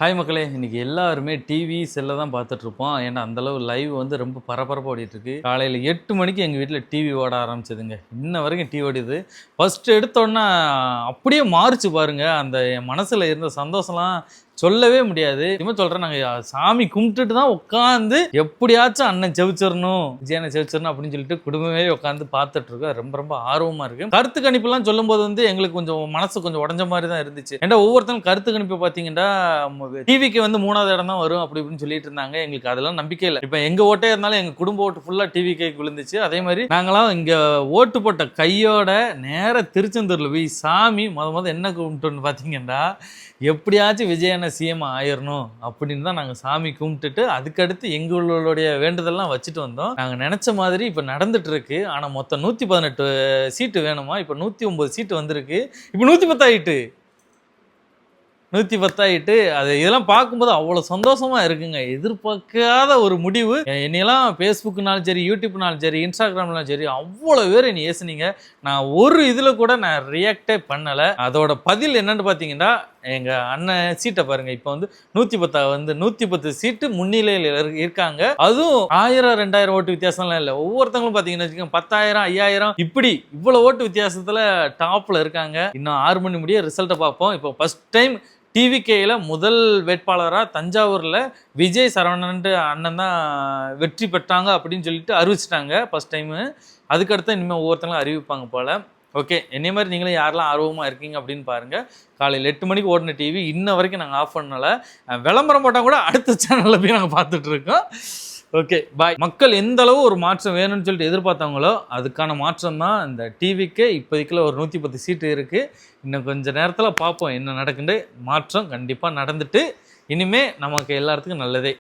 Hi மக்களே, இன்னைக்கு எல்லாருமே டிவி செல்ல தான் பார்த்துட்ருப்போம். ஏன்னா அந்தளவு லைவ் வந்து ரொம்ப பரபரப்பாக ஓடிட்டுருக்கு. காலையில் 8 மணிக்கு எங்கள் வீட்டில் டிவி ஓட ஆரம்பிச்சதுங்க. இன்ன வரைக்கும் டிவி ஓடிது. ஃபஸ்ட்டு எடுத்தோன்னா அப்படியே மாறுச்சு பாருங்க. அந்த என் மனசில் இருந்த சந்தோஷம்லாம் சொல்லவே முடியாது. இனிமே சொல்கிறேன், நாங்கள் சாமி கும்பிட்டுட்டு தான் உட்காந்து எப்படியாச்சும் அண்ணன் ஜெயிச்சிடணும், விஜயனை ஜெயிச்சிடணும் அப்படின்னு சொல்லிட்டு குடும்பமே உட்காந்து பார்த்துட்ருக்கோம். ரொம்ப ரொம்ப ஆர்வமாக இருக்குது. கருத்து கணிப்புலாம் சொல்லும்போது வந்து எங்களுக்கு கொஞ்சம் மனசு கொஞ்சம் உடஞ்ச மாதிரி தான் இருந்துச்சு. ஏன்னா ஒவ்வொருத்தரும் கருத்து கணிப்பு பார்த்தீங்கன்னா டிவிக்கு வந்து 3வது இடம் தான் வரும் அப்படி இப்படின்னு சொல்லிட்டு இருந்தாங்க. எங்களுக்கு அதெல்லாம் நம்பிக்கை இல்லை. இப்போ எங்க ஓட்டே இருந்தாலும் எங்க குடும்ப ஓட்டு ஃபுல்லாக டிவி கேக்கு விழுந்துச்சு. அதே மாதிரி நாங்களாம் இங்க ஓட்டு போட்ட கையோட நேர திருச்செந்தூர்ல போய் சாமி முத என்ன கும்பிட்டோன்னு பார்த்தீங்கன்னா, எப்படியாச்சும் விஜயனை சிஎம் ஆயிரணும் அப்படின்னு தான் நாங்கள் சாமி கும்பிட்டுட்டு அதுக்கடுத்து எங்களுடைய வேண்டுதல்லாம் வச்சுட்டு வந்தோம். நாங்கள் நினைச்ச மாதிரி இப்போ நடந்துட்டு இருக்கு. ஆனால் மொத்தம் 118 சீட்டு வேணுமா, இப்போ 109 சீட்டு வந்திருக்கு. இப்போ 110 ஆயிட்டு 110 ஆயிட்டு. அது இதெல்லாம் பார்க்கும்போது அவ்வளோ சந்தோஷமா இருக்குங்க. எதிர்பார்க்காத ஒரு முடிவு. என்னையெல்லாம் ஃபேஸ்புக்குனாலும் சரி, யூடியூப்னாலும் சரி, இன்ஸ்டாகிராம்னாலும் சரி, அவ்வளோ பேர் என்னை ஏசுனீங்க. நான் ஒரு இதில் கூட நான் ரியாக்டே பண்ணலை. அதோட பதில் என்னன்னு பார்த்தீங்கன்னா, எங்கள் அண்ணன் சீட்டை பாருங்க. இப்போ வந்து 110 வந்து 110 சீட்டு முன்னிலையில் இருக்காங்க. அதுவும் 1000 2000 ஓட்டு வித்தியாசம்லாம் இல்லை. ஒவ்வொருத்தவங்களும் பார்த்தீங்கன்னு வச்சுக்கோங்க 10,000 5000 இப்படி இவ்வளோ ஓட்டு வித்தியாசத்தில் டாப்பில் இருக்காங்க. இன்னும் 6 மணி முடிய ரிசல்ட்டை பார்ப்போம். இப்போ ஃபர்ஸ்ட் டைம் டிவிகேயில் முதல் வேட்பாளராக தஞ்சாவூரில் விஜய் சரவணன் அண்ணன் தான் வெற்றி பெற்றாங்க அப்படின்னு சொல்லிட்டு அறிவிச்சிட்டாங்க ஃபர்ஸ்ட் டைமு. அதுக்கடுத்து இனிமேல் ஒவ்வொருத்தங்களும் அறிவிப்பாங்க போல். ஓகே, என்னை மாதிரி நீங்களும் யாரெல்லாம் ஆர்வமாக இருக்கீங்க அப்படின்னு பாருங்கள். காலையில் 8 மணிக்கு ஓடின டிவி இன்ன வரைக்கும் நாங்கள் ஆஃப் பண்ணலை. விளம்பரம் போட்டால் கூட அடுத்த சேனலில் போய் நாங்கள் பார்த்துட்ருக்கோம். Okay bye. மக்கள் எந்த அளவு ஒரு மாற்றம் வேணும்னு சொல்லிட்டு எதிர்பார்த்தாங்களோ அதுக்கான மாற்றம் தான் இந்த டிவிக்கு. இப்போதைக்குள்ள ஒரு 110 சீட்டு இருக்குது. இன்னும் கொஞ்சம் நேரத்தில் பார்ப்போம் என்ன நடக்குது. மாற்றம் கண்டிப்பாக நடந்துட்டு இனிமே நமக்கு எல்லாத்துக்கும் நல்லதே.